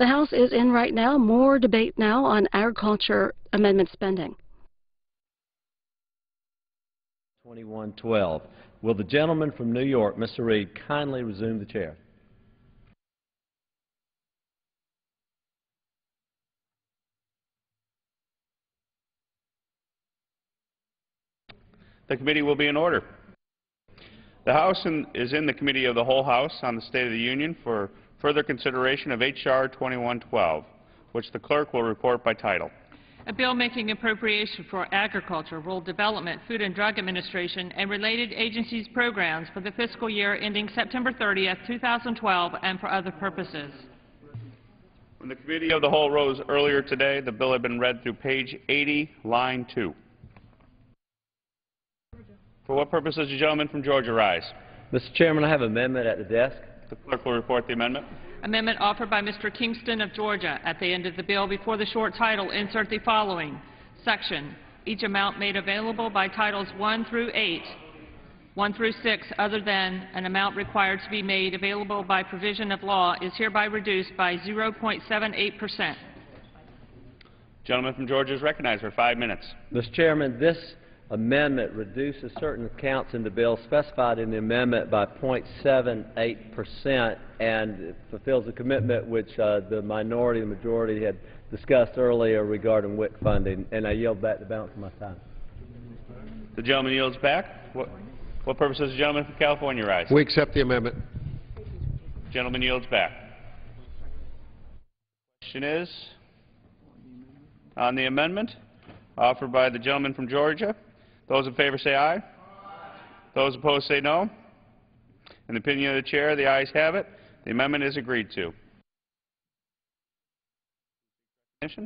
The House is in right now. More debate now on agriculture amendment spending. 2112. Will the gentleman from New York, Mr. Reed, kindly resume the chair? The committee will be in order. The House is in the Committee of the Whole House on the State of the Union for further consideration of H.R. 2112, which the clerk will report by title. A bill making appropriation for agriculture, rural development, Food and Drug Administration, and related agencies' programs for the fiscal year ending September 30th, 2012, and for other purposes. When the Committee of the Whole rose earlier today, the bill had been read through page 80, line 2. For what purpose does the gentleman from Georgia rise? Mr. Chairman, I have an amendment at the desk. The clerk will report the amendment. Amendment offered by Mr. Kingston of Georgia. At the end of the bill, before the short title, insert the following section. Each amount made available by titles 1 through 8, 1 through 6, other than an amount required to be made available by provision of law, is hereby reduced by 0.78%. Gentleman from Georgia is recognized for 5 minutes. Mr. Chairman, this amendment reduces certain accounts in the bill specified in the amendment by 0.78% and fulfills a commitment which the minority and majority had discussed earlier regarding WIC funding, and I yield back the balance of my time. The gentleman yields back. What purpose does the gentleman from California rise? We accept the amendment. The gentleman yields back. The question is on the amendment offered by the gentleman from Georgia. Those in favor say aye. Those opposed say no. In the opinion of the chair, the ayes have it. The amendment is agreed to. Okay.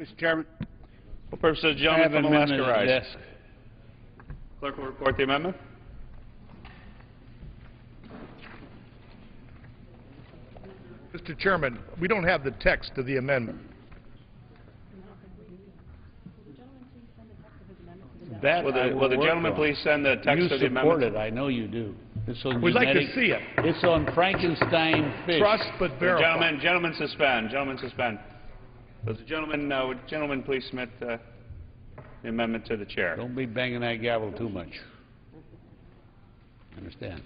Mr. Chairman. What purpose does the gentleman from Alaska rise? Clerk will report the amendment. Mr. Chairman, we don't have the text of the amendment. Will the gentleman please send the text of the amendment? You support it. I know you do. We'd like to see it. It's on Frankenstein fish. Trust but verify. Gentlemen suspend. Gentlemen suspend. Does the gentleman, would the gentleman please submit the amendment to the chair? Don't be banging that gavel too much. Understand?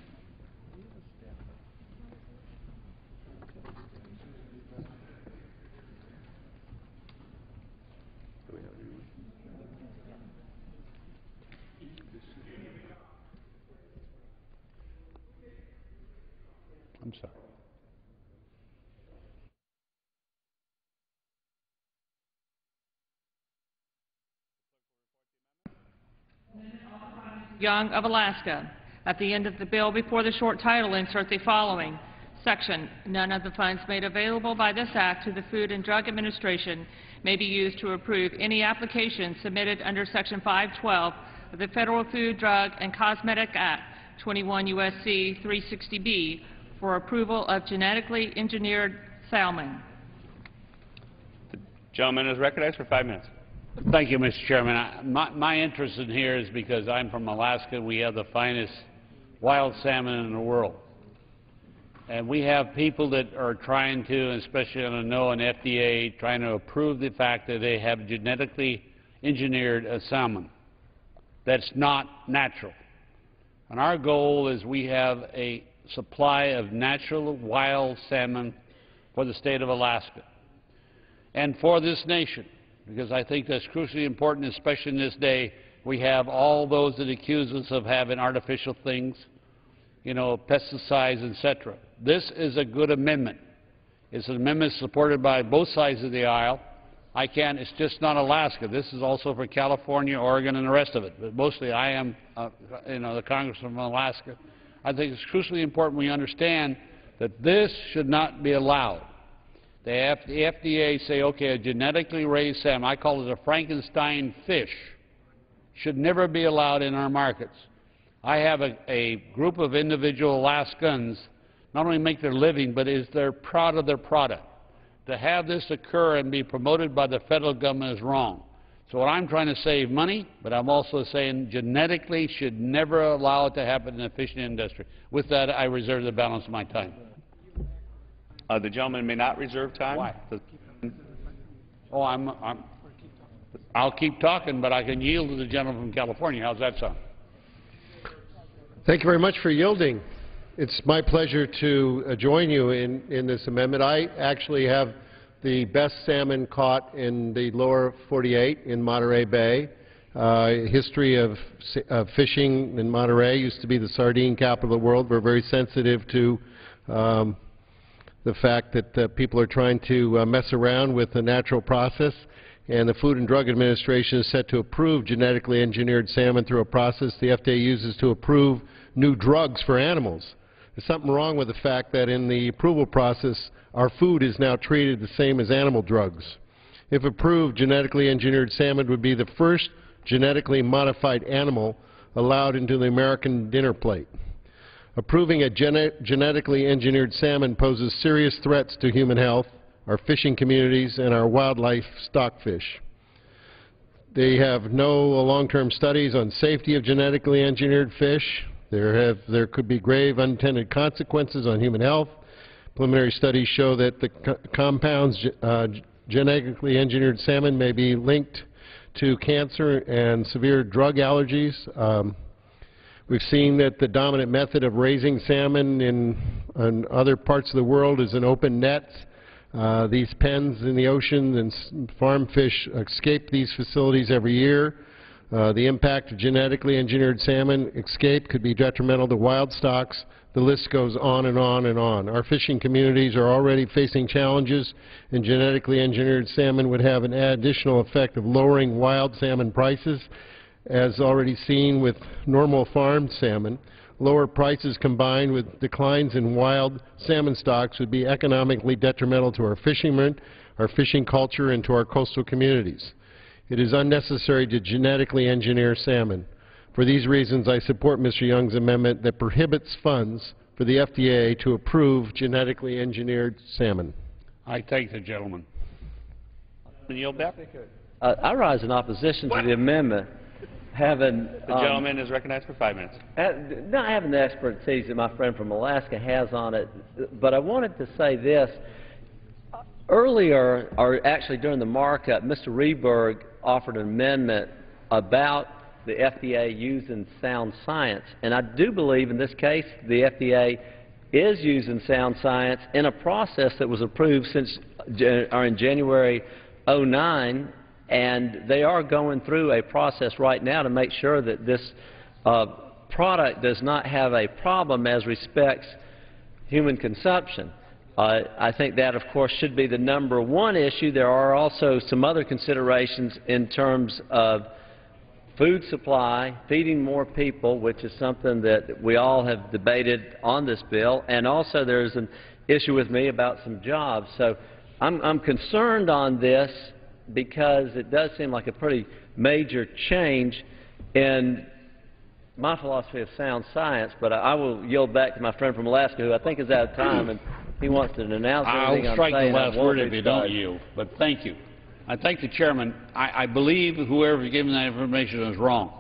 I'm sorry. Young of Alaska. At the end of the bill, before the short title, insert the following section. None of the funds made available by this Act to the Food and Drug Administration may be used to approve any application submitted under Section 512 of the Federal Food, Drug, and Cosmetic Act, 21 U.S.C. 360B, for approval of genetically engineered salmon. The gentleman is recognized for 5 minutes. Thank you, Mr. Chairman. My interest in here is because I'm from Alaska. We have the finest wild salmon in the world. And we have people that are trying to, especially on the NOAA and FDA, trying to approve the fact that they have genetically engineered a salmon that's not natural. And our goal is we have a supply of natural wild salmon for the state of Alaska and for this nation, because I think that's crucially important, especially in this day. We have all those that accuse us of having artificial things, you know, pesticides, etc. This is a good amendment. It's an amendment supported by both sides of the aisle. It's just not Alaska. This is also for California, Oregon, and the rest of it. But mostly I am, the congressman from Alaska. I think it's crucially important we understand that this should not be allowed. The FDA say, okay, a genetically raised salmon, I call it a Frankenstein fish, should never be allowed in our markets. I have a group of individual Alaskans not only make their living, but they're proud of their product. To have this occur and be promoted by the federal government is wrong. So what I'm trying to save money, but I'm also saying genetically should never allow it to happen in the fishing industry. With that, I reserve the balance of my time. The gentleman may not reserve time. Why? Oh, I'll keep talking, but I can yield to the gentleman from California. How's that sound? Thank you very much for yielding. It's my pleasure to join you in this amendment. I actually have the best salmon caught in the lower 48 in Monterey Bay. History of fishing in Monterey used to be the sardine capital of the world. We're very sensitive to the fact that people are trying to mess around with the natural process. And the Food and Drug Administration is set to approve genetically engineered salmon through a process the FDA uses to approve new drugs for animals. There's something wrong with the fact that in the approval process, our food is now treated the same as animal drugs. If approved, genetically engineered salmon would be the first genetically modified animal allowed into the American dinner plate. Approving a genetically engineered salmon poses serious threats to human health, our fishing communities, and our wildlife stockfish. They have no long-term studies on safety of genetically engineered fish. There could be grave unintended consequences on human health. Preliminary studies show that the compounds genetically engineered salmon may be linked to cancer and severe drug allergies. We've seen that the dominant method of raising salmon in other parts of the world is in open nets. These pens in the ocean and farm fish escape these facilities every year. The impact of genetically engineered salmon escape could be detrimental to wild stocks. The list goes on and on and on. Our fishing communities are already facing challenges, and genetically engineered salmon would have an additional effect of lowering wild salmon prices, as already seen with normal farmed salmon. Lower prices combined with declines in wild salmon stocks would be economically detrimental to our fishermen, our fishing culture, and to our coastal communities. It is unnecessary to genetically engineer salmon. For these reasons, I support Mr. Young's amendment that prohibits funds for the FDA to approve genetically engineered salmon. I thank the gentleman. Yield back. I rise in opposition to the amendment. The gentleman is recognized for 5 minutes. Not having the expertise that my friend from Alaska has on it, but I wanted to say this. Earlier, or actually during the markup, Mr. Rehberg offered an amendment about the FDA using sound science. And I do believe in this case the FDA is using sound science in a process that was approved since in January '09. And they are going through a process right now to make sure that this product does not have a problem as respects human consumption. I think that, of course, should be the #1 issue. There are also some other considerations in terms of food supply, feeding more people, which is something that we all have debated on this bill, and also there's an issue with me about some jobs. So I'm concerned on this, because it does seem like a pretty major change in my philosophy of sound science, but I will yield back to my friend from Alaska, who I think is out of time, and he wants to announce everything I'll strike the last word if you don't yield, but thank you. I thank the chairman. I believe whoever's giving that information is wrong.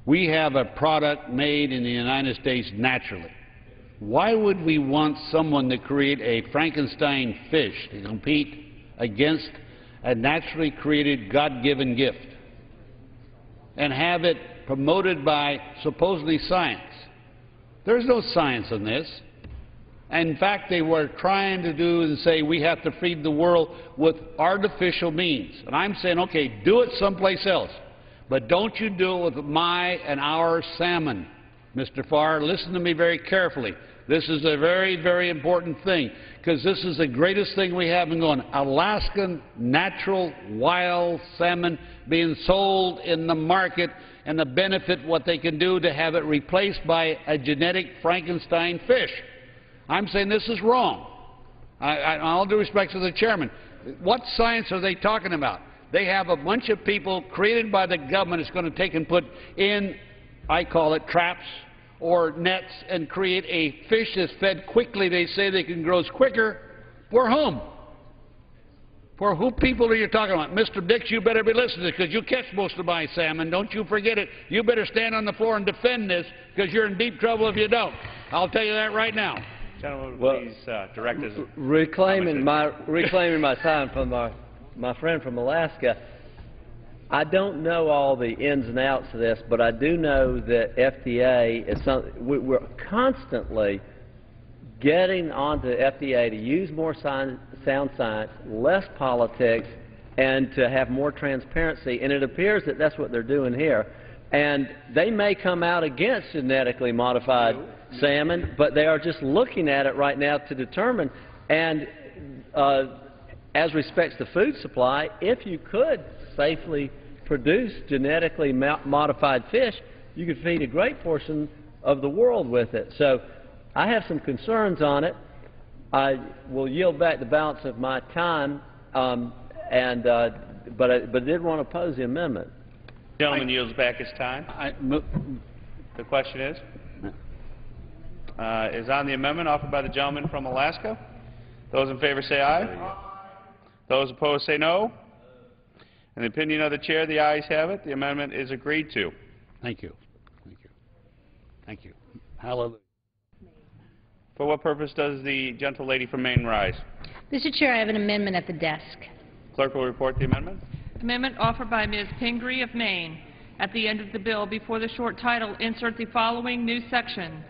We have a product made in the United States naturally. Why would we want someone to create a Frankenstein fish to compete against a naturally created God-given gift and have it promoted by supposedly science? There's no science in this. In fact, they were trying to do and say we have to feed the world with artificial means. And I'm saying, okay, do it someplace else. But don't you do it with my and our salmon. Mr. Farr, listen to me very carefully. This is a very, very important thing, because this is the greatest thing we have going. Alaskan natural wild salmon being sold in the market, and the benefit what they can do to have it replaced by a genetic Frankenstein fish. I'm saying this is wrong. All due respect to the chairman. What science are they talking about? They have a bunch of people created by the government that's going to take and put in, I call it, traps or nets and create a fish that's fed quickly. They say they can grow quicker. For whom? For who people are you talking about? Mr. Dix, you better be listening, because you catch most of my salmon. Don't you forget it. You better stand on the floor and defend this, because you're in deep trouble if you don't. I'll tell you that right now. Gentleman, Well, please direct his reclaiming my time from my friend from Alaska, I don't know all the ins and outs of this, but I do know that FDA is we're constantly getting onto the FDA to use more sound science, less politics, and to have more transparency. And it appears that that's what they're doing here. And they may come out against genetically modified salmon, but they are just looking at it right now to determine. And as respects the food supply, if you could safely produce genetically modified fish, you could feed a great portion of the world with it. So I have some concerns on it. I will yield back the balance of my time, but I did want to oppose the amendment. Gentleman yields back his time. The question is on the amendment offered by the gentleman from Alaska. Those in favor say aye. Those opposed say no. In the opinion of the chair, the ayes have it. The amendment is agreed to. Thank you. Thank you. Thank you. Hallelujah. For what purpose does the gentle lady from Maine rise? Mr. Chair, I have an amendment at the desk. Clerk will report the amendment. Amendment offered by Ms. Pingree of Maine. At the end of the bill, before the short title, insert the following new section.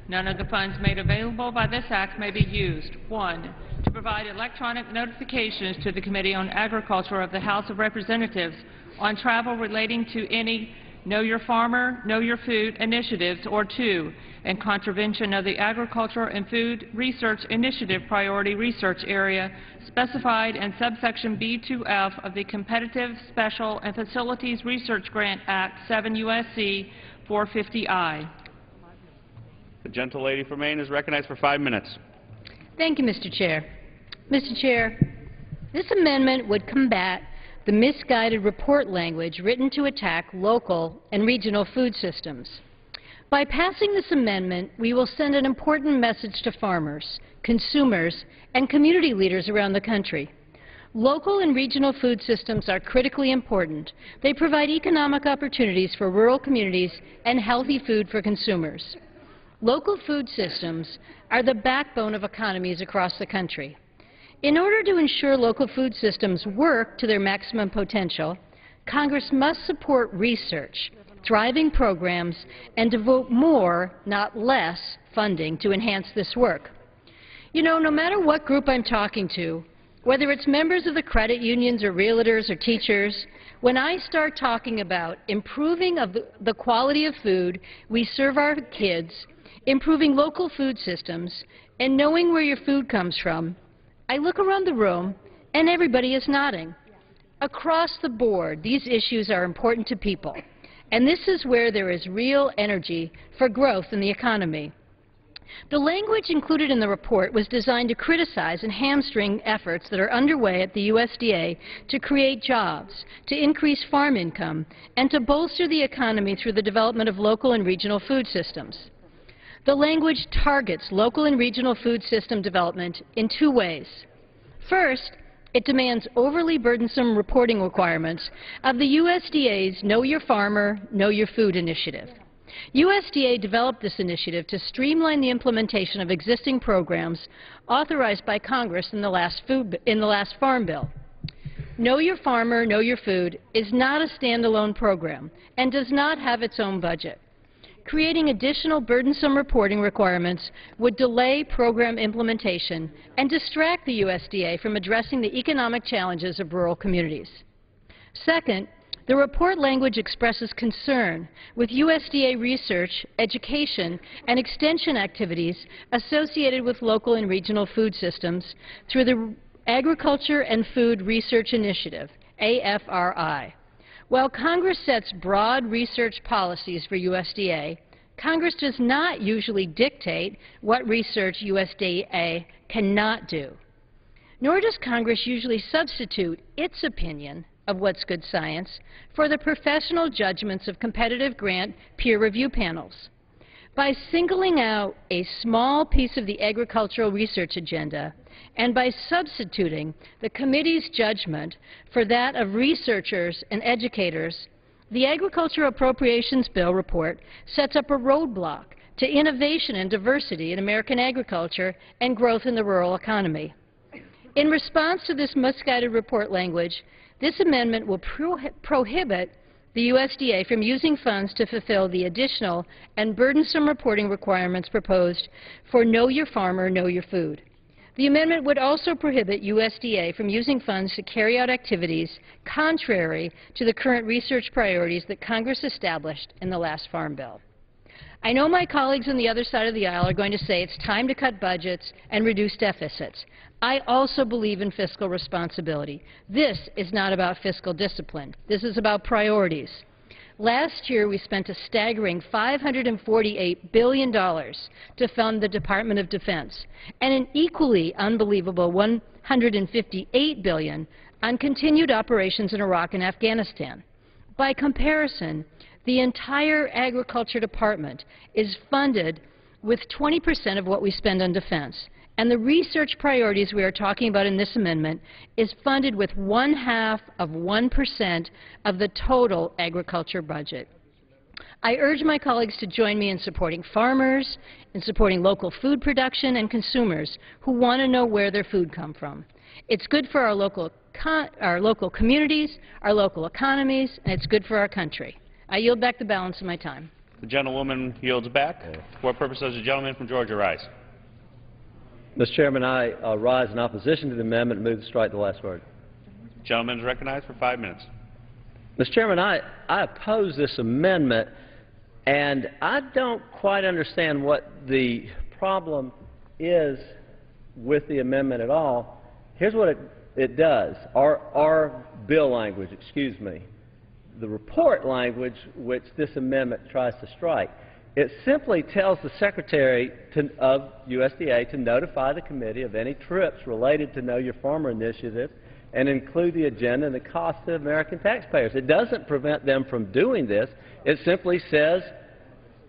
None of the funds made available by this act may be used. 1. To provide electronic notifications to the Committee on Agriculture of the House of Representatives on travel relating to any Know Your Farmer, Know Your Food initiatives, or 2, in contravention of the Agriculture and Food Research Initiative Priority Research Area specified in subsection B2F of the Competitive Special and Facilities Research Grant Act 7 U.S.C. 450I. The gentle lady from Maine is recognized for 5 minutes. Thank you, Mr. Chair. Mr. Chair, this amendment would combat the misguided report language written to attack local and regional food systems. By passing this amendment, we will send an important message to farmers, consumers, and community leaders around the country. Local and regional food systems are critically important. They provide economic opportunities for rural communities and healthy food for consumers. Local food systems are the backbone of economies across the country. In order to ensure local food systems work to their maximum potential, Congress must support research, thriving programs, and devote more, not less, funding to enhance this work. You know, no matter what group I'm talking to, whether it's members of the credit unions or realtors or teachers, when I start talking about improving of the quality of food we serve our kids, improving local food systems, and knowing where your food comes from, I look around the room and everybody is nodding. Across the board, these issues are important to people, and this is where there is real energy for growth in the economy. The language included in the report was designed to criticize and hamstring efforts that are underway at the USDA to create jobs, to increase farm income, and to bolster the economy through the development of local and regional food systems. The language targets local and regional food system development in 2 ways. First, it demands overly burdensome reporting requirements of the USDA's Know Your Farmer, Know Your Food initiative. USDA developed this initiative to streamline the implementation of existing programs authorized by Congress in the last Farm Bill. Know Your Farmer, Know Your Food is not a standalone program and does not have its own budget. Creating additional burdensome reporting requirements would delay program implementation and distract the USDA from addressing the economic challenges of rural communities. Second, the report language expresses concern with USDA research, education, and extension activities associated with local and regional food systems through the Agriculture and Food Research Initiative, AFRI. While Congress sets broad research policies for USDA, Congress does not usually dictate what research USDA cannot do. Nor does Congress usually substitute its opinion of what's good science for the professional judgments of competitive grant peer review panels. By singling out a small piece of the agricultural research agenda and by substituting the committee's judgment for that of researchers and educators, the Agriculture Appropriations Bill report sets up a roadblock to innovation and diversity in American agriculture and growth in the rural economy. In response to this misguided report language, this amendment will prohibit the USDA from using funds to fulfill the additional and burdensome reporting requirements proposed for Know Your Farmer, Know Your Food. The amendment would also prohibit USDA from using funds to carry out activities contrary to the current research priorities that Congress established in the last Farm Bill. I know my colleagues on the other side of the aisle are going to say it's time to cut budgets and reduce deficits. I also believe in fiscal responsibility. This is not about fiscal discipline. This is about priorities. Last year, we spent a staggering $548 billion to fund the Department of Defense, and an equally unbelievable $158 billion on continued operations in Iraq and Afghanistan. By comparison, the entire Agriculture Department is funded with 20% of what we spend on defense, and the research priorities we are talking about in this amendment is funded with 0.5% of the total agriculture budget. I urge my colleagues to join me in supporting farmers, in supporting local food production and consumers who want to know where their food comes from. It's good for our local communities, our local economies, and it's good for our country. I yield back the balance of my time. The gentlewoman yields back. For what purpose does the gentleman from Georgia rise? Mr. Chairman, I rise in opposition to the amendment and move to strike the last word. The gentleman is recognized for 5 minutes. Mr. Chairman, I oppose this amendment, and I don't quite understand what the problem is with the amendment at all. Here's what it does. Our bill language, excuse me, the report language which this amendment tries to strike. It simply tells the Secretary of USDA to notify the committee of any trips related to Know Your Farmer initiative and include the agenda and the cost to American taxpayers. It doesn't prevent them from doing this. It simply says,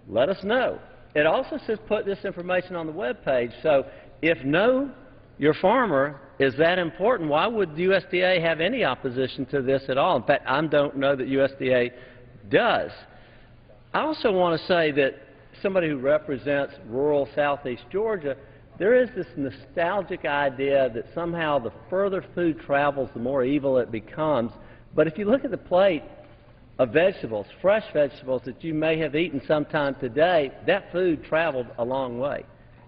let us know. It also says put this information on the web page. So if Know Your Farmer is that important, why would USDA have any opposition to this at all? In fact, I don't know that USDA does. I also want to say that somebody who represents rural southeast Georgia, there is this nostalgic idea that somehow the further food travels, the more evil it becomes. But if you look at the plate of vegetables, fresh vegetables that you may have eaten sometime today, that food traveled a long way.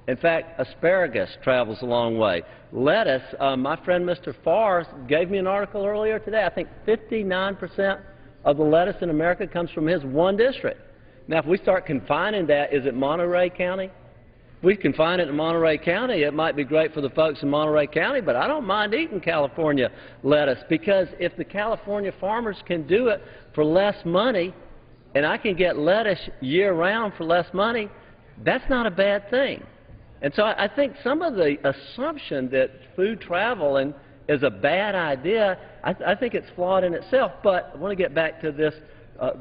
In fact, asparagus travels a long way. Lettuce, my friend Mr. Farr gave me an article earlier today. I think 59% of the lettuce in America comes from his one district. Now, if we start confining that, is it Monterey County? If we confine it to Monterey County, it might be great for the folks in Monterey County, but I don't mind eating California lettuce, because if the California farmers can do it for less money, and I can get lettuce year-round for less money, that's not a bad thing. And so I think some of the assumption that food travel is a bad idea, I think it's flawed in itself. But I want to get back to this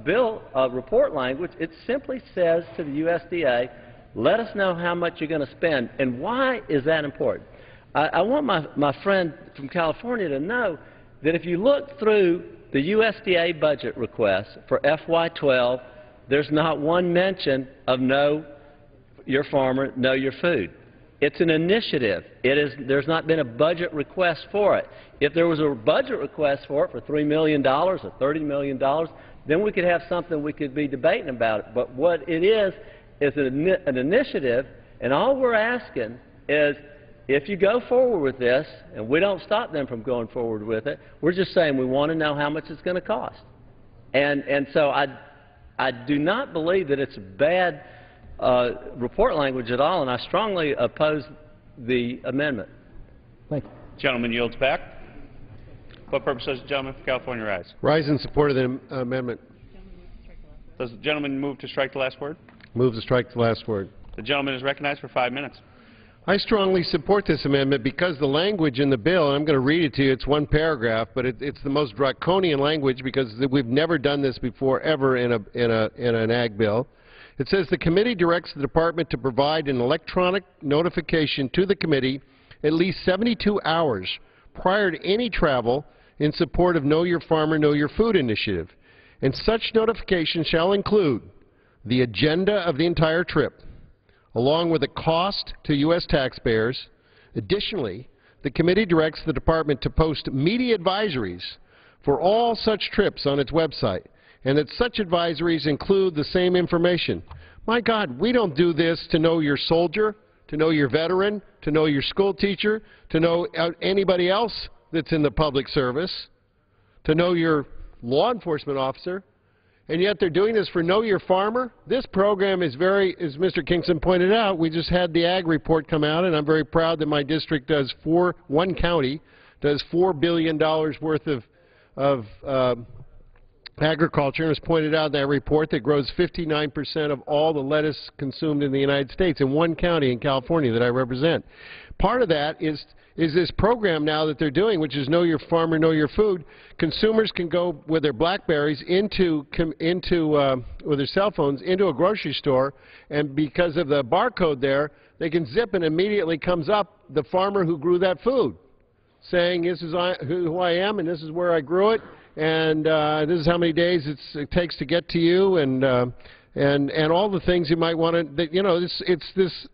bill report language. It simply says to the USDA, let us know how much you're going to spend. And why is that important? I want my friend from California to know that if you look through the USDA budget request for FY12, there's not one mention of Know Your Farmer, Know Your Food. It's an initiative. There's not been a budget request for it. If there was a budget request for it for $3 million or $30 million, then we could have something we could be debating about it. But what it is an initiative, and all we're asking is if you go forward with this, and we don't stop them from going forward with it, we're just saying we want to know how much it's going to cost. And so I do not believe that it's a bad report language at all, and I strongly oppose the amendment. Thank you. Gentleman yields back. What purpose does the gentleman from California rise? Rise in support of the amendment. Does the gentleman move to strike the last word? Move to strike the last word. The gentleman is recognized for 5 minutes. I strongly support this amendment because the language in the bill, and I'm going to read it to you, it's one paragraph, but it's the most draconian language because we've never done this before ever in an ag bill. It says the committee directs the department to provide an electronic notification to the committee at least 72 hours prior to any travel in support of Know Your Farmer, Know Your Food initiative. And such notification shall include the agenda of the entire trip, along with the cost to U.S. taxpayers. Additionally, the committee directs the department to post media advisories for all such trips on its website, and that such advisories include the same information. My God, we don't do this to know your soldier, to know your veteran, to know your school teacher, to know anybody else that's in the public service, to know your law enforcement officer, and yet they're doing this for Know Your Farmer. This program is very, as Mr. Kingston pointed out, we just had the ag report come out, and I'm very proud that my district does one county does $4 billion worth of agriculture, and it's pointed out in that report that grows 59% of all the lettuce consumed in the United States in one county in California that I represent. Part of that is this program now that they're doing, which is Know Your Farmer, Know Your Food. Consumers can go with their BlackBerries with their cell phones into a grocery store, and because of the barcode there, they can zip and immediately comes up the farmer who grew that food, saying this is who I am and this is where I grew it, and this is how many days it takes to get to you, and all the things you might want to, you know, if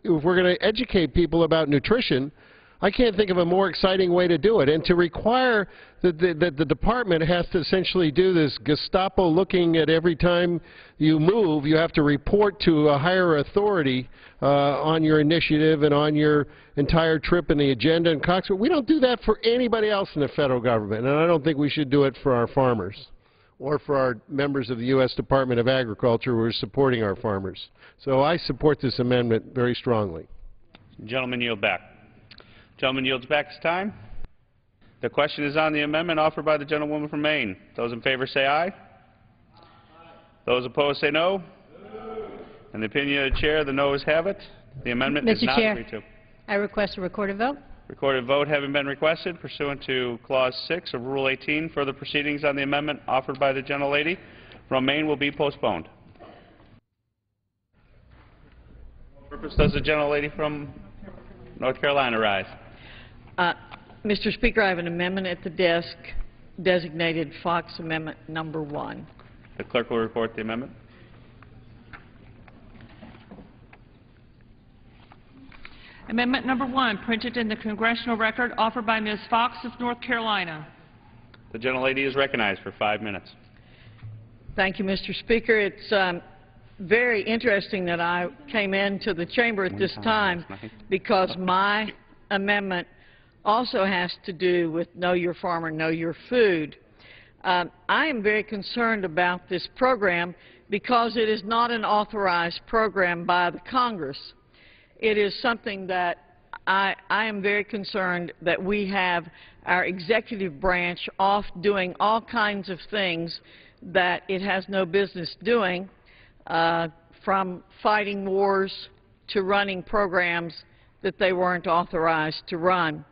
we're going to educate people about nutrition, I can't think of a more exciting way to do it. And to require that the department has to essentially do this Gestapo looking at every time you move, you have to report to a higher authority on your initiative and on your entire trip and the agenda and Cox. We don't do that for anybody else in the federal government, and I don't think we should do it for our farmers or for our members of the U.S. Department of Agriculture who are supporting our farmers. So I support this amendment very strongly. Gentleman yield back. Gentleman yields back his time. The question is on the amendment offered by the gentlewoman from Maine. Those in favor say aye. Aye. Those opposed say no. No. In the opinion of the chair, the noes have it. The amendment is not agreed to. I request a recorded vote. Recorded vote having been requested pursuant to Clause 6 of Rule 18, further proceedings on the amendment offered by the gentlelady from Maine will be postponed. What purpose does the gentlelady from North Carolina rise? Mr. Speaker, I have an amendment at the desk designated Fox Amendment Number 1. The clerk will report the amendment. Amendment number 1, printed in the congressional record, offered by Ms. Fox of North Carolina. The gentlelady is recognized for 5 minutes. Thank you, Mr. Speaker. It's very interesting that I came into the chamber at this time because my amendment also has to do with Know Your Farmer, Know Your Food. I am very concerned about this program because it is not an authorized program by the Congress. It is something that I am very concerned that we have our executive branch off doing all kinds of things that it has no business doing, from fighting wars to running programs that they weren't authorized to run.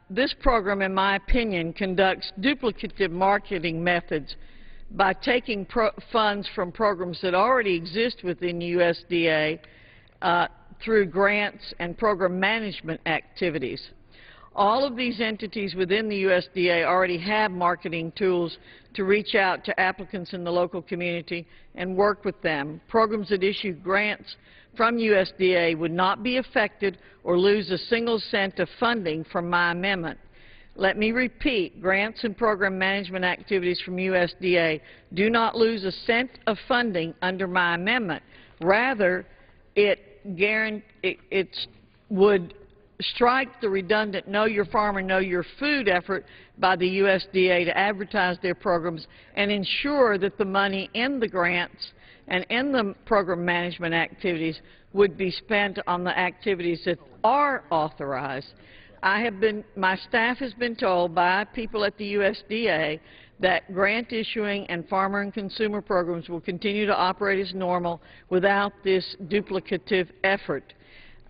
This program, in my opinion, conducts duplicative marketing methods by taking funds from programs that already exist within USDA through grants and program management activities. All of these entities within the USDA already have marketing tools to reach out to applicants in the local community and work with them. Programs that issue grants from USDA would not be affected or lose a single cent of funding from my amendment. Let me repeat, grants and program management activities from USDA do not lose a cent of funding under my amendment. Rather, it would strike the redundant Know Your Farmer, Know Your Food effort by the USDA to advertise their programs and ensure that the money in the grants and in the program management activities would be spent on the activities that are authorized. My staff has been told by people at the USDA that grant issuing and farmer and consumer programs will continue to operate as normal without this duplicative effort.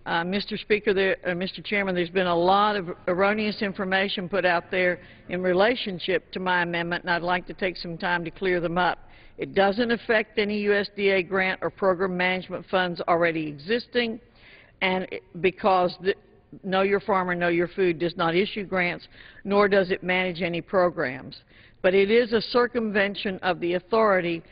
Mr. Speaker, Mr. Chairman, there's been a lot of erroneous information put out there in relationship to my amendment, and I'd like to take some time to clear them up. It doesn't affect any USDA grant or program management funds already existing, and because Know Your Farmer, Know Your Food does not issue grants, nor does it manage any programs. But it is a circumvention of the authority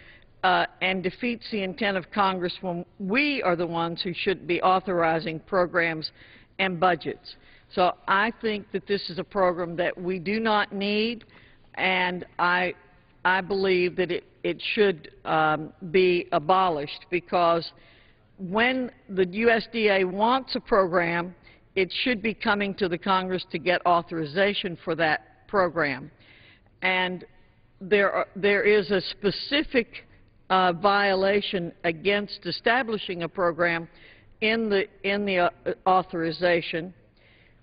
and defeats the intent of Congress when we are the ones who should be authorizing programs and budgets. So I think that this is a program that we do not need, and I believe that it should be abolished, because when the USDA wants a program, it should be coming to the Congress to get authorization for that program. And there is a specific violation against establishing a program in the authorization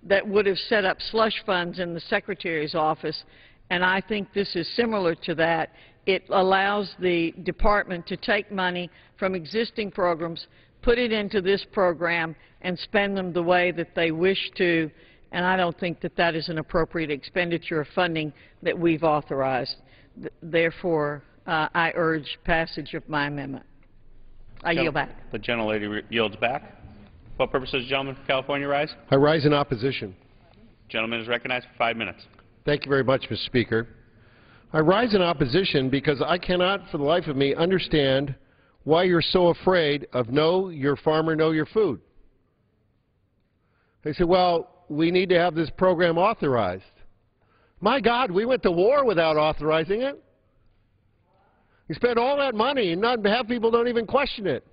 that would have set up slush funds in the Secretary's office, and I think this is similar to that. It allows the Department to take money from existing programs, put it into this program, and spend them the way that they wish to, and I don't think that that is an appropriate expenditure of funding that we've authorized. Therefore, I urge passage of my amendment. I yield back. The gentlelady yields back. For what purpose does the gentleman from California rise? I rise in opposition. Gentleman is recognized for 5 minutes. Thank you very much, Mr. Speaker. I rise in opposition because I cannot for the life of me understand why you're so afraid of Know Your Farmer, Know Your Food. They say, well, we need to have this program authorized. My God, we went to war without authorizing it. You spend all that money and half people don't even question it.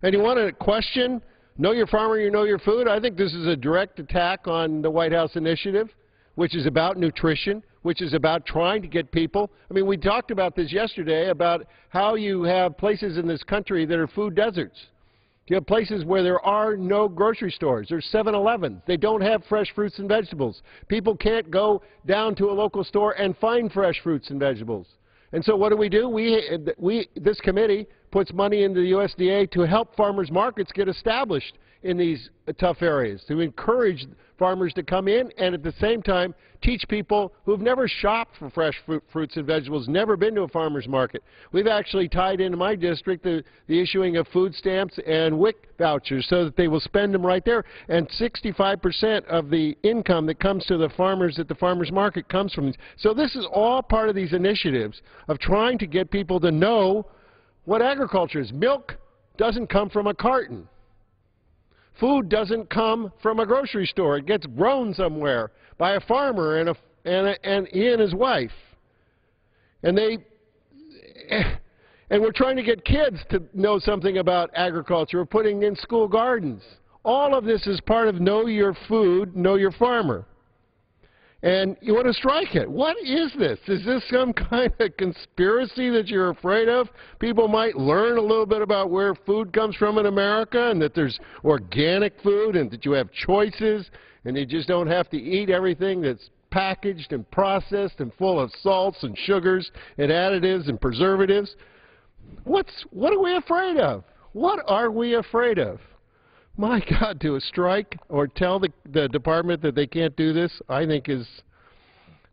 And you want to question Know Your Farmer, you Know Your Food? I think this is a direct attack on the White House initiative, which is about nutrition, which is about trying to get people. I mean, we talked about this yesterday, about how you have places in this country that are food deserts. You have places where there are no grocery stores. There's 7-Elevens. They don't have fresh fruits and vegetables. People can't go down to a local store and find fresh fruits and vegetables. And so what do? This committee puts money into the USDA to help farmers markets get established in these tough areas, to encourage farmers to come in and at the same time teach people who've never shopped for fresh fruits and vegetables, never been to a farmer's market. We've actually tied into my district the issuing of food stamps and WIC vouchers so that they will spend them right there. And 65% of the income that comes to the farmers at the farmer's market comes from these. So this is all part of these initiatives of trying to get people to know what agriculture is. Milk doesn't come from a carton. Food doesn't come from a grocery store. It gets grown somewhere by a farmer and he and his wife. And we're trying to get kids to know something about agriculture. We're putting in school gardens. All of this is part of Know Your Food, Know Your Farmer. And you want to strike it. What is this? Is this some kind of conspiracy that you're afraid of? People might learn a little bit about where food comes from in America, and that there's organic food, and that you have choices, and you just don't have to eat everything that's packaged and processed and full of salts and sugars and additives and preservatives. What are we afraid of? What are we afraid of? My God, to a strike or tell the department that they can't do this, I think is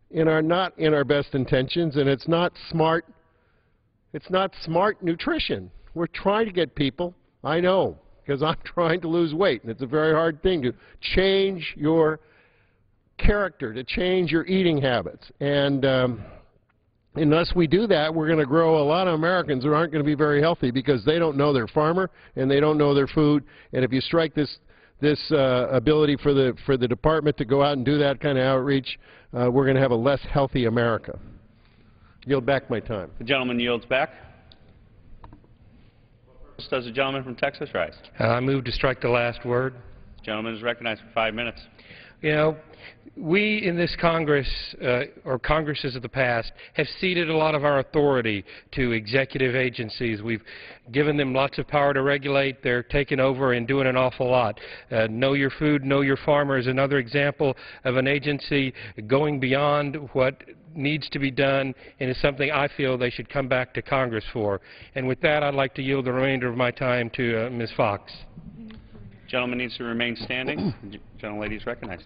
not in our best intentions, and it's not smart. It's not smart nutrition. We're trying to get people, I know, because I'm trying to lose weight, and it's a very hard thing to change your character, to change your eating habits. And unless we do that, we're going to grow a lot of Americans who aren't going to be very healthy because they don't know their farmer and they don't know their food. And if you strike this ability for the department to go out and do that kind of outreach, we're going to have a less healthy America. Yield back my time. The gentleman yields back. Does the gentleman from Texas rise? I move to strike the last word. The gentleman is recognized for 5 minutes. You know, we in this Congress, or Congresses of the past, have ceded a lot of our authority to executive agencies. We've given them lots of power to regulate. They're taking over and doing an awful lot. Know Your Food, Know Your Farmer is another example of an agency going beyond what needs to be done, and is something I feel they should come back to Congress for. And with that, I'd like to yield the remainder of my time to Ms. Fox. Gentleman needs to remain standing. Gentlelady is recognized.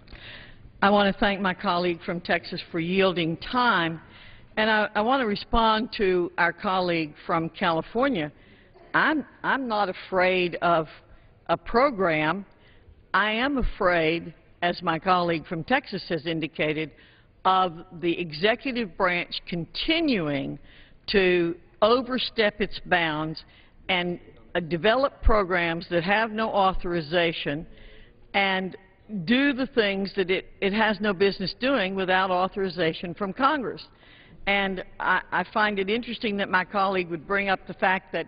I want to thank my colleague from Texas for yielding time, And I want to respond to our colleague from California. I'm not afraid of a program. I am afraid, as my colleague from Texas has indicated, of the executive branch continuing to overstep its bounds and develop programs that have no authorization and do the things that it has no business doing without authorization from Congress. And I find it interesting that my colleague would bring up the fact that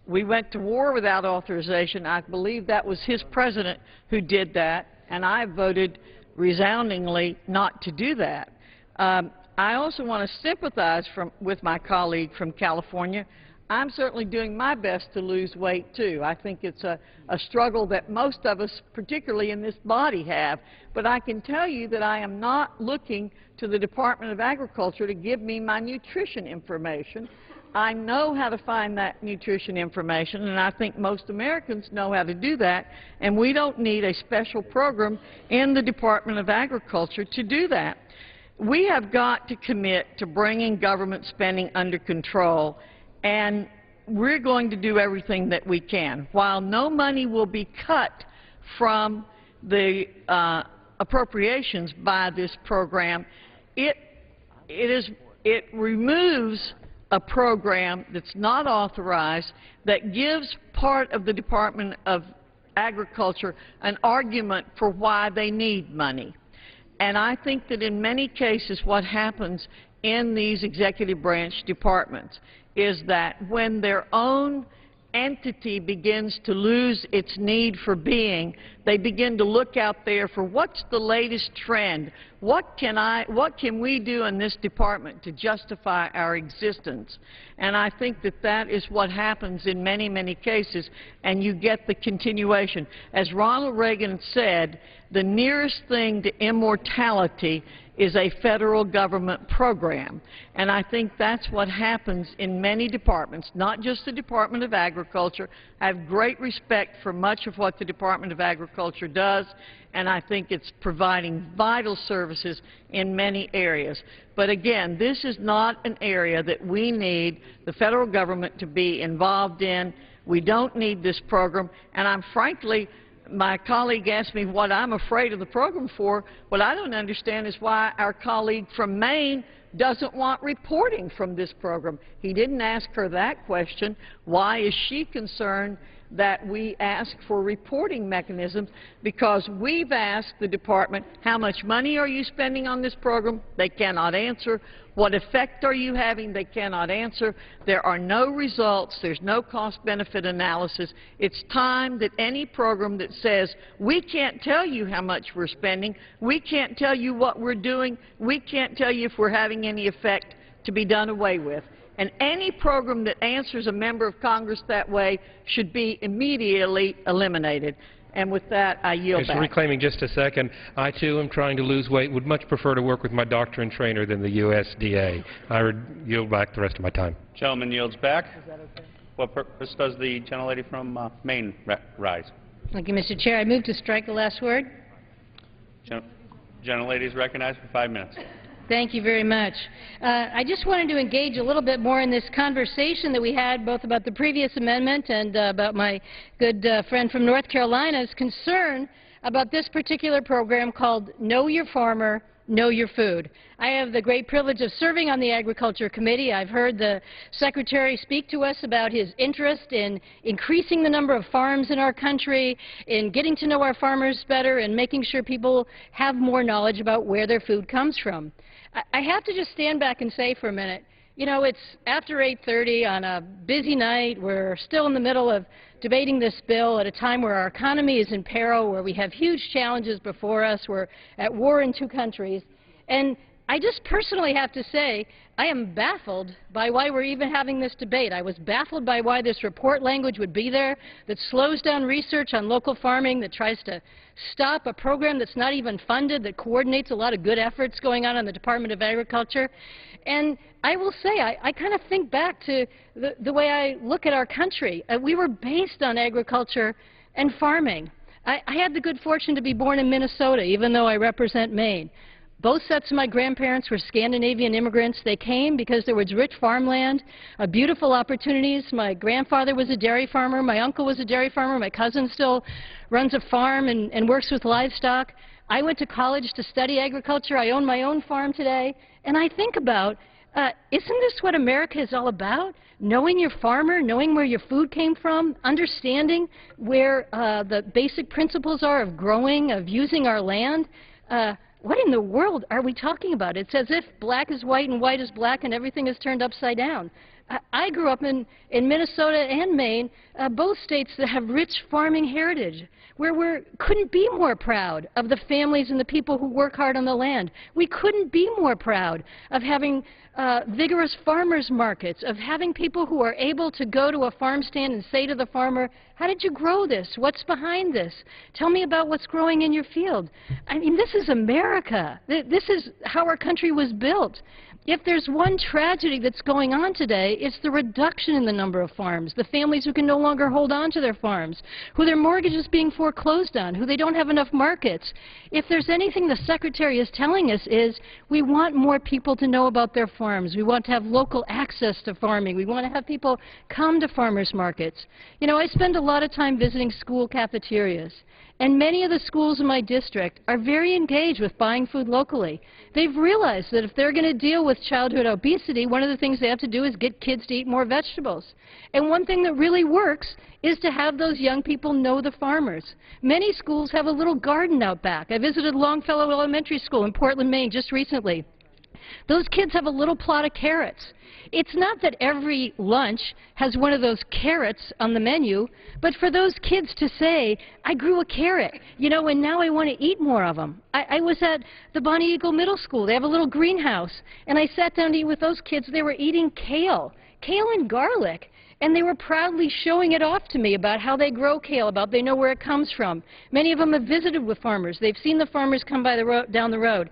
we went to war without authorization. I believe that was his president who did that, and I voted resoundingly not to do that. I also want to sympathize with my colleague from California. I'm certainly doing my best to lose weight, too. I think it's a struggle that most of us, particularly in this body, have. But I can tell you that I am not looking to the Department of Agriculture to give me my nutrition information. I know how to find that nutrition information, and I think most Americans know how to do that, and we don't need a special program in the Department of Agriculture to do that. We have got to commit to bringing government spending under control, and we're going to do everything that we can. While no money will be cut from the appropriations by this program, it removes a program that's not authorized that gives part of the Department of Agriculture an argument for why they need money. And I think that in many cases what happens in these executive branch departments is that when their own entity begins to lose its need for being, they begin to look out there for what's the latest trend. What can we do in this department to justify our existence? And I think that that is what happens in many, many cases, and you get the continuation. As Ronald Reagan said, the nearest thing to immortality is a federal government program. And I think that's what happens in many departments, not just the Department of Agriculture. I have great respect for much of what the Department of Agriculture does, and I think it's providing vital services in many areas. But again, this is not an area that we need the federal government to be involved in. We don't need this program, and I'm frankly, my colleague asked me what I'm afraid of the program for. What I don't understand is why our colleague from Maine doesn't want reporting from this program. He didn't ask her that question. Why is she concerned that we ask for reporting mechanisms? Because we've asked the department, how much money are you spending on this program? They cannot answer. What effect are you having? They cannot answer. There are no results. There's no cost-benefit analysis. It's time that any program that says, we can't tell you how much we're spending, we can't tell you what we're doing, we can't tell you if we're having any effect, to be done away with. And any program that answers a member of Congress that way should be immediately eliminated. And with that, I yield back. Reclaiming just a second, I too am trying to lose weight, would much prefer to work with my doctor and trainer than the USDA. I would yield back the rest of my time. Gentleman yields back. Is that okay? What purpose does the gentlelady from Maine rise? Thank you, Mr. Chair. I move to strike the last word. Gentlelady is recognized for 5 minutes. Thank you very much. I just wanted to engage a little bit more in this conversation that we had both about the previous amendment and about my good friend from North Carolina's concern about this particular program called Know Your Farmer, Know Your Food. I have the great privilege of serving on the Agriculture Committee. I've heard the Secretary speak to us about his interest in increasing the number of farms in our country, in getting to know our farmers better, and making sure people have more knowledge about where their food comes from. I have to just stand back and say for a minute, you know, it's after 8:30 on a busy night. We're still in the middle of debating this bill at a time where our economy is in peril, where we have huge challenges before us. We're at war in 2 countries. And I just personally have to say I am baffled by why we're even having this debate. I was baffled by why this report language would be there that slows down research on local farming, that tries to stop a program that's not even funded, that coordinates a lot of good efforts going on in the Department of Agriculture. And I will say, I kind of think back to the way I look at our country. We were based on agriculture and farming. I had the good fortune to be born in Minnesota, even though I represent Maine. Both sets of my grandparents were Scandinavian immigrants. They came because there was rich farmland, beautiful opportunities. My grandfather was a dairy farmer. My uncle was a dairy farmer. My cousin still runs a farm and works with livestock. I went to college to study agriculture. I own my own farm today. And I think about, isn't this what America is all about? Knowing your farmer, knowing where your food came from, understanding where the basic principles are of growing, of using our land. What in the world are we talking about? It's as if black is white and white is black and everything is turned upside down. I grew up in Minnesota and Maine, both states that have rich farming heritage, where we couldn't be more proud of the families and the people who work hard on the land. We couldn't be more proud of having vigorous farmers markets, of having people who are able to go to a farm stand and say to the farmer, how did you grow this? What's behind this? Tell me about what's growing in your field. I mean, this is America. This is how our country was built. If there's one tragedy that's going on today, it's the reduction in the number of farms, the families who can no longer hold on to their farms, who their mortgage is being foreclosed on, who they don't have enough markets. If there's anything the Secretary is telling us is we want more people to know about their farms. We want to have local access to farming. We want to have people come to farmers markets. You know, I spend a lot of time visiting school cafeterias. And many of the schools in my district are very engaged with buying food locally. They've realized that if they're going to deal with childhood obesity, one of the things they have to do is get kids to eat more vegetables. And one thing that really works is to have those young people know the farmers. Many schools have a little garden out back. I visited Longfellow Elementary School in Portland, Maine just recently. Those kids have a little plot of carrots. It's not that every lunch has one of those carrots on the menu, but for those kids to say, I grew a carrot, you know, and now I want to eat more of them. I was at the Bonnie Eagle Middle School. They have a little greenhouse, and I sat down to eat with those kids. They were eating kale and garlic, and they were proudly showing it off to me about how they grow kale, about they know where it comes from. Many of them have visited with farmers. They've seen the farmers come by down the road.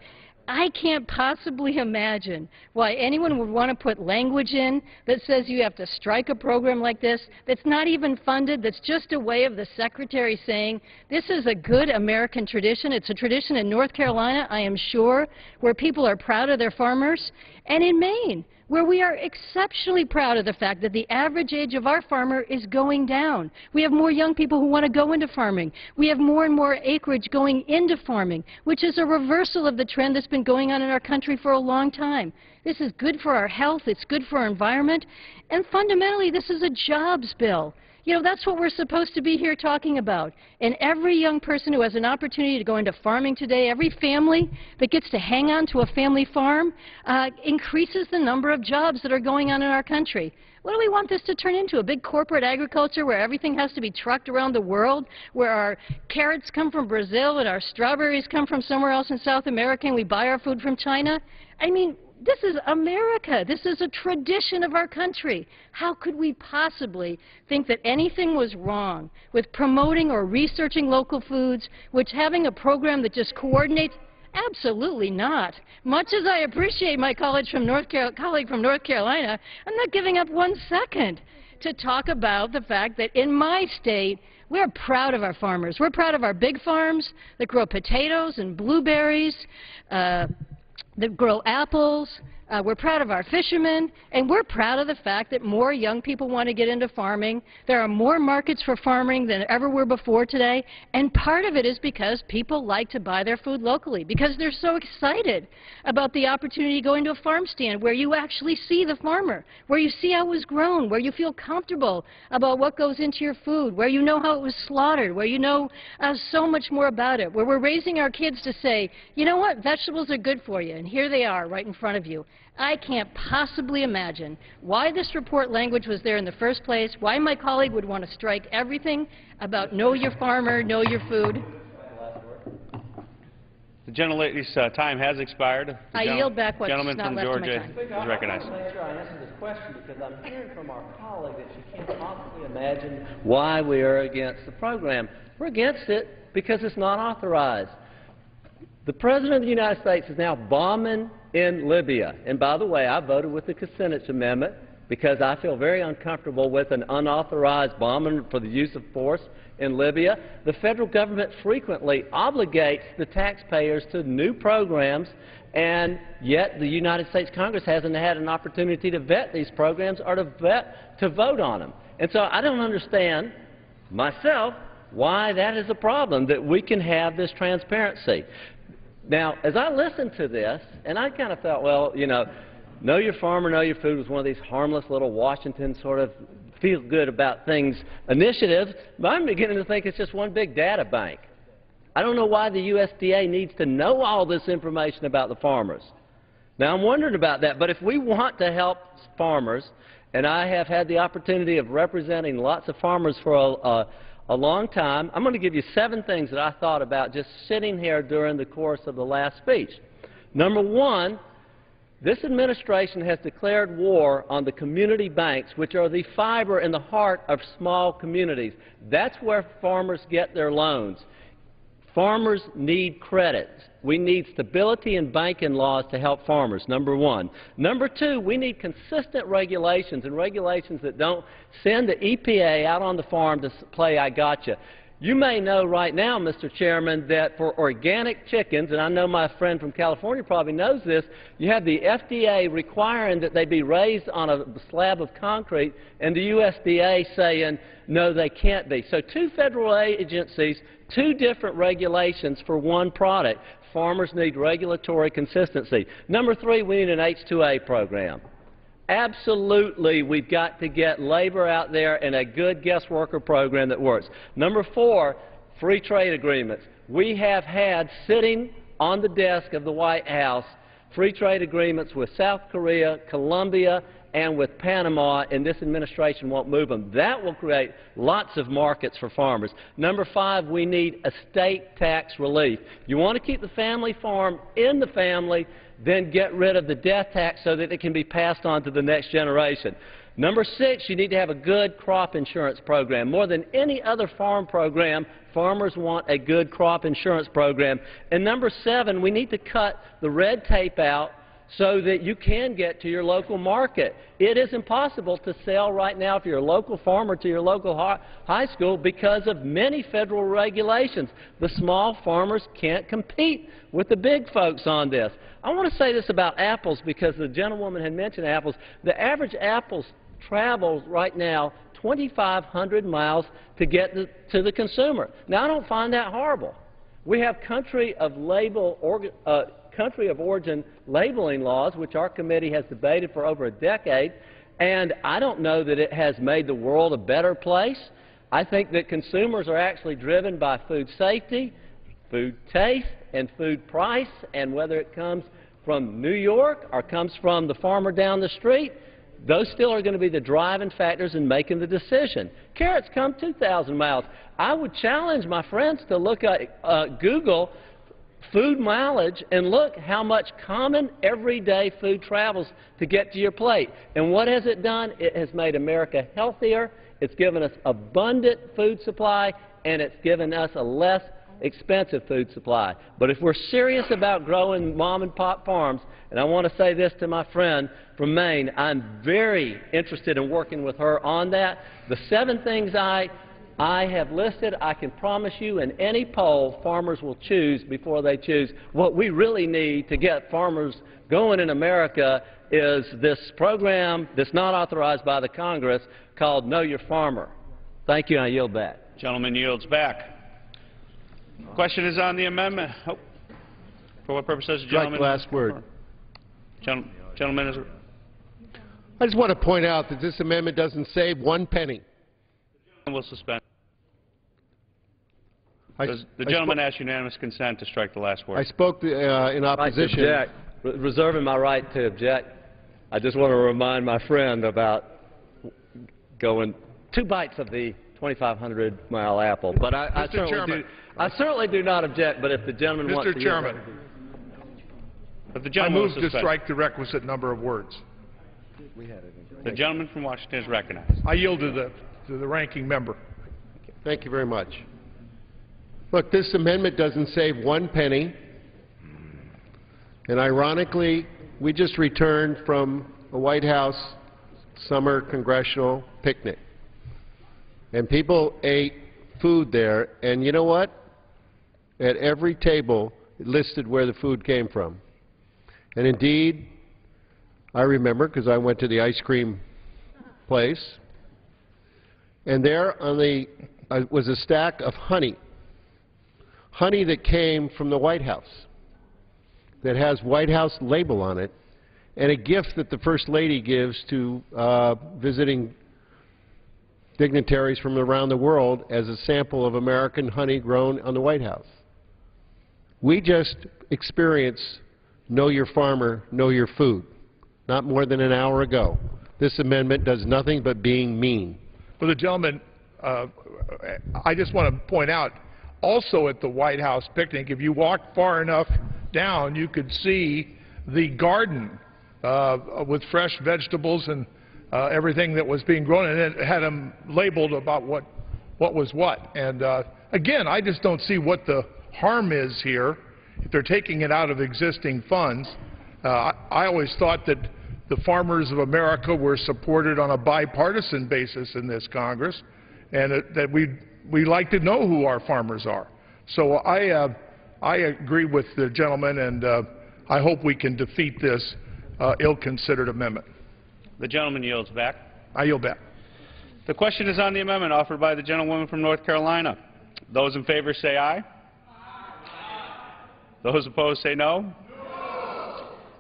I can't possibly imagine why anyone would want to put language in that says you have to strike a program like this, that's not even funded, that's just a way of the Secretary saying this is a good American tradition. It's a tradition in North Carolina, I am sure, where people are proud of their farmers, and in Maine, where we are exceptionally proud of the fact that the average age of our farmer is going down. We have more young people who want to go into farming. We have more and more acreage going into farming, which is a reversal of the trend that's been going on in our country for a long time. This is good for our health, it's good for our environment, and fundamentally this is a jobs bill. You know, that's what we're supposed to be here talking about. And every young person who has an opportunity to go into farming today, every family that gets to hang on to a family farm, increases the number of jobs that are going on in our country. What do we want this to turn into? A big corporate agriculture where everything has to be trucked around the world, where our carrots come from Brazil and our strawberries come from somewhere else in South America and we buy our food from China? I mean, this is America. This is a tradition of our country. How could we possibly think that anything was wrong with promoting or researching local foods, which having a program that just coordinates? Absolutely not. Much as I appreciate my colleague from North Carolina, I'm not giving up 1 second to talk about the fact that in my state, we're proud of our farmers. We're proud of our big farms that grow potatoes and blueberries, that grow apples. We're proud of our fishermen, and we're proud of the fact that more young people want to get into farming. There are more markets for farming than ever were before today, and part of it is because people like to buy their food locally, because they're so excited about the opportunity to go into a farm stand where you actually see the farmer, where you see how it was grown, where you feel comfortable about what goes into your food, where you know how it was slaughtered, where you know so much more about it, where we're raising our kids to say, you know what, vegetables are good for you, and here they are right in front of you. I can't possibly imagine why this report language was there in the first place, why my colleague would want to strike everything about know your farmer, know your food. The gentlelady's time has expired. I yield back what's gentleman not from left Georgia of my time. is recognized. I want to make sure I answer this question because I'm hearing from our colleague that she can't possibly imagine why we are against the program. We're against it because it's not authorized. The President of the United States is now bombing in Libya. And by the way, I voted with the Kucinich Amendment because I feel very uncomfortable with an unauthorized bombing for the use of force in Libya. The federal government frequently obligates the taxpayers to new programs, and yet the United States Congress hasn't had an opportunity to vet these programs or to vote on them. And so I don't understand myself why that is a problem, that we can have this transparency. Now, as I listened to this, and I kind of thought, well, you know your farmer, know your food was one of these harmless little Washington sort of feel good about things initiatives, but I'm beginning to think it's just one big data bank. I don't know why the USDA needs to know all this information about the farmers. Now, I'm wondering about that, but if we want to help farmers, and I have had the opportunity of representing lots of farmers for a long time, I'm going to give you 7 things that I thought about just sitting here during the course of the last speech. Number 1, this administration has declared war on the community banks, which are the fiber in the heart of small communities. That's where farmers get their loans. Farmers need credit. We need stability in banking laws to help farmers, number 1. Number 2, we need consistent regulations, and regulations that don't send the EPA out on the farm to play I gotcha. You may know right now, Mr. Chairman, that for organic chickens, and I know my friend from California probably knows this, you have the FDA requiring that they be raised on a slab of concrete, and the USDA saying, no, they can't be. So 2 federal agencies, 2 different regulations for one product. Farmers need regulatory consistency. Number 3, we need an H-2A program. Absolutely, we've got to get labor out there and a good guest worker program that works. Number 4, free trade agreements. We have had sitting on the desk of the White House free trade agreements with South Korea, Colombia, and with Panama, and this administration won't move them. That will create lots of markets for farmers. Number 5, we need estate tax relief. You want to keep the family farm in the family, then get rid of the death tax so that it can be passed on to the next generation. Number 6, you need to have a good crop insurance program. More than any other farm program, farmers want a good crop insurance program. And number 7, we need to cut the red tape out so that you can get to your local market. It is impossible to sell right now if you're a local farmer to your local high school because of many federal regulations. The small farmers can't compete with the big folks on this. I want to say this about apples because the gentlewoman had mentioned apples. The average apples travel right now 2,500 miles to get to the consumer. Now, I don't find that horrible. We have country of origin labeling laws, which our committee has debated for over a decade, and I don't know that it has made the world a better place. I think that consumers are actually driven by food safety, food taste, and food price, and whether it comes from New York or comes from the farmer down the street, those still are going to be the driving factors in making the decision. Carrots come 2,000 miles. I would challenge my friends to look at Google food mileage and look how much common everyday food travels to get to your plate. And what has it done? It has made America healthier, it's given us abundant food supply, and it's given us a less expensive food supply. But if we're serious about growing mom-and-pop farms, and I want to say this to my friend from Maine, I'm very interested in working with her on that. The 7 things I have listed, I can promise you in any poll, farmers will choose before they choose. What we really need to get farmers going in America is this program that's not authorized by the Congress called Know Your Farmer. Thank you, and I yield back. Gentleman yields back. Question is on the amendment. Oh. For what purpose does the gentleman? Last word. Gentleman is. I just want to point out that this amendment doesn't save 1 penny. Will suspend. The gentleman asked unanimous consent to strike the last word. I spoke in opposition. Right to object. Reserving my right to object. I just want to remind my friend about going 2 bites of the 2,500-mile apple. But I certainly do not object. But if the gentleman wants to, Mr. Chairman, I move to strike the requisite number of words. The gentleman from Washington is recognized. I yield to the ranking member. Thank you very much. Look, this amendment doesn't save 1 penny. And ironically, we just returned from a White House summer congressional picnic. And people ate food there, and you know what? At every table, it listed where the food came from. And indeed, I remember, because I went to the ice cream place, and there on the was a stack of honey that came from the White House, that has White House label on it, and a gift that the First Lady gives to visiting dignitaries from around the world as a sample of American honey grown on the White House. We just experienced Know Your Farmer, Know Your Food, not more than an hour ago. This amendment does nothing but being mean. For the gentleman, I just want to point out, also at the White House picnic, if you walked far enough down, you could see the garden with fresh vegetables and everything that was being grown, and it had them labeled about what was what. And again, I just don't see what the harm is here if they're taking it out of existing funds. I always thought that the farmers of America were supported on a bipartisan basis in this Congress, and that we like to know who our farmers are. So I agree with the gentleman, and I hope we can defeat this ill-considered amendment. The gentleman yields back. I yield back. The question is on the amendment offered by the gentlewoman from North Carolina. Those in favor say aye. Those opposed say no. No.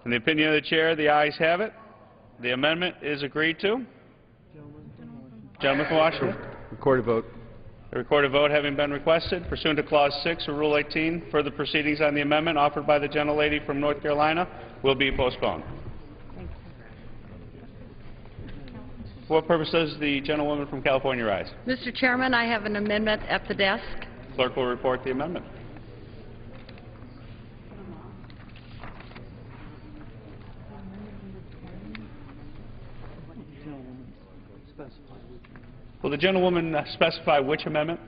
In the opinion of the chair, the ayes have it. The amendment is agreed to. Gentleman from Washington. Recorded vote. The recorded vote having been requested pursuant to Clause 6 of Rule 18, further proceedings on the amendment offered by the gentlelady from North Carolina will be postponed. For what purpose does the gentlewoman from California rise? Mr. Chairman, I have an amendment at the desk. Clerk will report the amendment. Will the gentlewoman specify which amendment?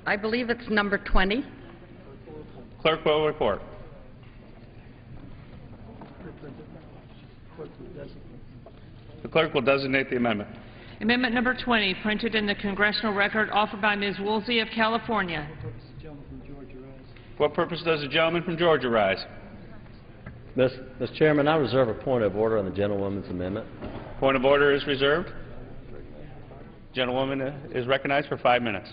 I believe it's number 20. Clerk will report. The clerk will designate the amendment. Amendment number 20, printed in the congressional record, offered by Ms. Woolsey of California. For what purpose does the gentleman from Georgia rise? Mr. Chairman, I reserve a point of order on the gentlewoman's amendment. Point of order is reserved. Gentlewoman is recognized for 5 minutes.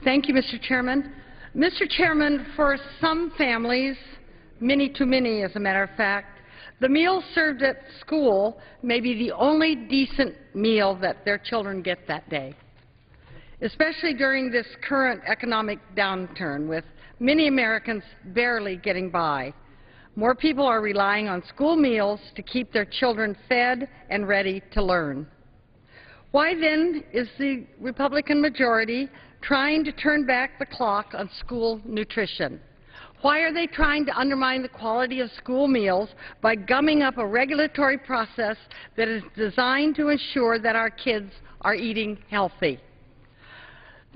Thank you, Mr. Chairman. Mr. Chairman, for some families, many too many as a matter of fact, the meal served at school may be the only decent meal that their children get that day, especially during this current economic downturn with many Americans barely getting by. More people are relying on school meals to keep their children fed and ready to learn. Why then is the Republican majority trying to turn back the clock on school nutrition? Why are they trying to undermine the quality of school meals by gumming up a regulatory process that is designed to ensure that our kids are eating healthy?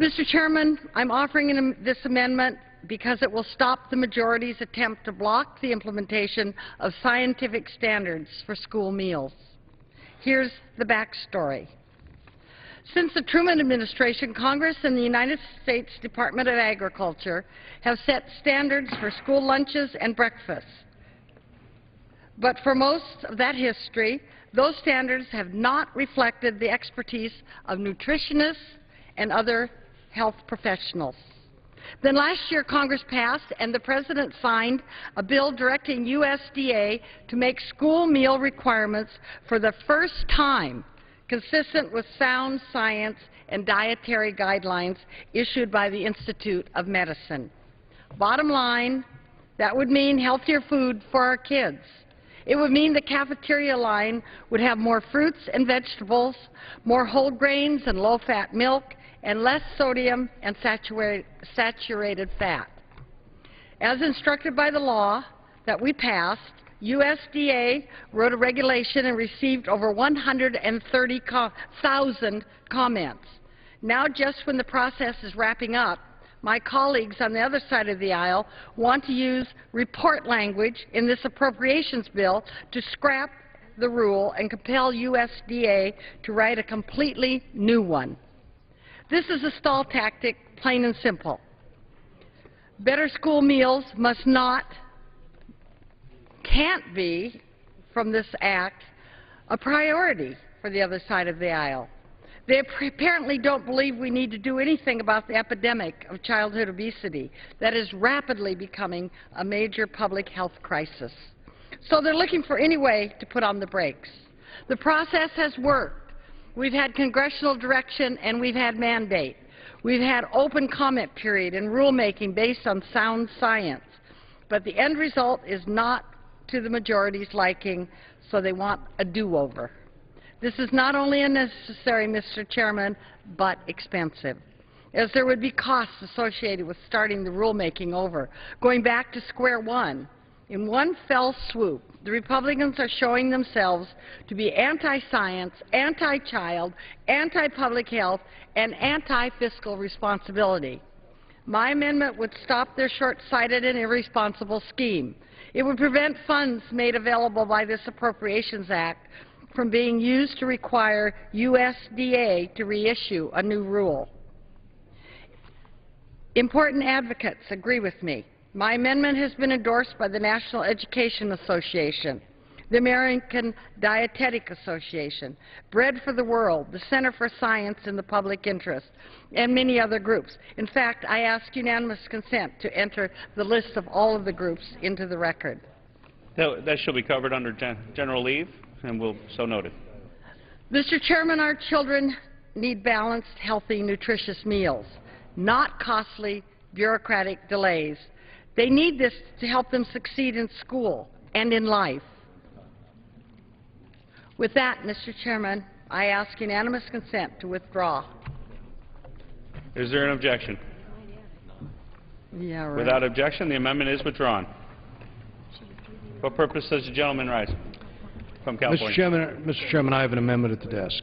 Mr. Chairman, I'm offering this amendment because it will stop the majority's attempt to block the implementation of scientific standards for school meals. Here's the backstory. Since the Truman administration, Congress and the United States Department of Agriculture have set standards for school lunches and breakfasts. But for most of that history, those standards have not reflected the expertise of nutritionists and other health professionals. Then last year, Congress passed and the President signed a bill directing USDA to make school meal requirements for the first time consistent with sound science and dietary guidelines issued by the Institute of Medicine. Bottom line, that would mean healthier food for our kids. It would mean the cafeteria line would have more fruits and vegetables, more whole grains and low-fat milk, and less sodium and saturated fat. As instructed by the law that we passed, USDA wrote a regulation and received over 130,000 comments. Now, just when the process is wrapping up, my colleagues on the other side of the aisle want to use report language in this appropriations bill to scrap the rule and compel USDA to write a completely new one. This is a stall tactic, plain and simple. Better school meals must not, can't be, from this act, a priority for the other side of the aisle. They apparently don't believe we need to do anything about the epidemic of childhood obesity that is rapidly becoming a major public health crisis. So they're looking for any way to put on the brakes. The process has worked. We've had congressional direction and we've had mandate. We've had open comment period and rulemaking based on sound science. But the end result is not to the majority's liking, so they want a do-over. This is not only unnecessary, Mr. Chairman, but expensive, as there would be costs associated with starting the rulemaking over, going back to square one. In one fell swoop, the Republicans are showing themselves to be anti-science, anti-child, anti-public health, and anti-fiscal responsibility. My amendment would stop their short-sighted and irresponsible scheme. It would prevent funds made available by this Appropriations Act from being used to require USDA to reissue a new rule. Important advocates agree with me. My amendment has been endorsed by the National Education Association, the American Dietetic Association, Bread for the World, the Center for Science in the Public Interest, and many other groups. In fact, I ask unanimous consent to enter the list of all of the groups into the record. That shall be covered under general leave, and we'll so noted. Mr. Chairman, our children need balanced, healthy, nutritious meals, not costly, bureaucratic delays. They need this to help them succeed in school and in life. With that, Mr. Chairman, I ask unanimous consent to withdraw. Is there an objection? Yeah, right. Without objection, the amendment is withdrawn. For what purpose does the gentleman rise? From California. Mr. Chairman, I have an amendment at the desk.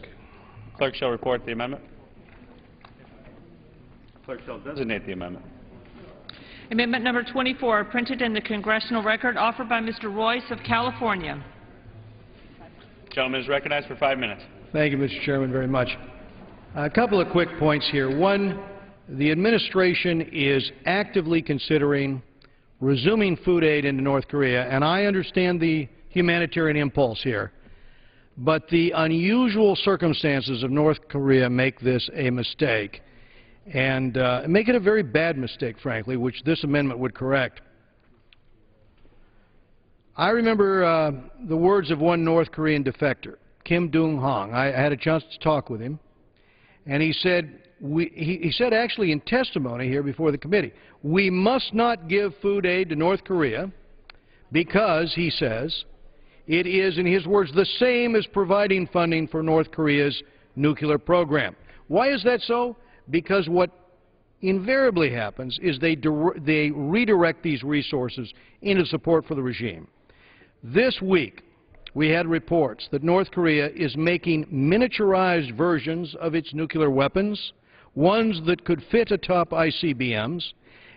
Clerk shall report the amendment. Clerk shall designate the amendment. Amendment number 24, printed in the congressional record, offered by Mr. Royce of California. Gentleman is recognized for 5 minutes. Thank you, Mr. Chairman, very much. A couple of quick points here. One, the administration is actively considering resuming food aid into North Korea, and I understand the humanitarian impulse here. But the unusual circumstances of North Korea make this a mistake, and make it a very bad mistake, frankly, which this amendment would correct. I remember the words of one North Korean defector, Kim Dong-hong. I had a chance to talk with him, and he said, he said actually in testimony here before the committee, we must not give food aid to North Korea because, he says, it is, in his words, the same as providing funding for North Korea's nuclear program. Why is that so? Because what invariably happens is they redirect these resources into support for the regime. This week, we had reports that North Korea is making miniaturized versions of its nuclear weapons, ones that could fit atop ICBMs,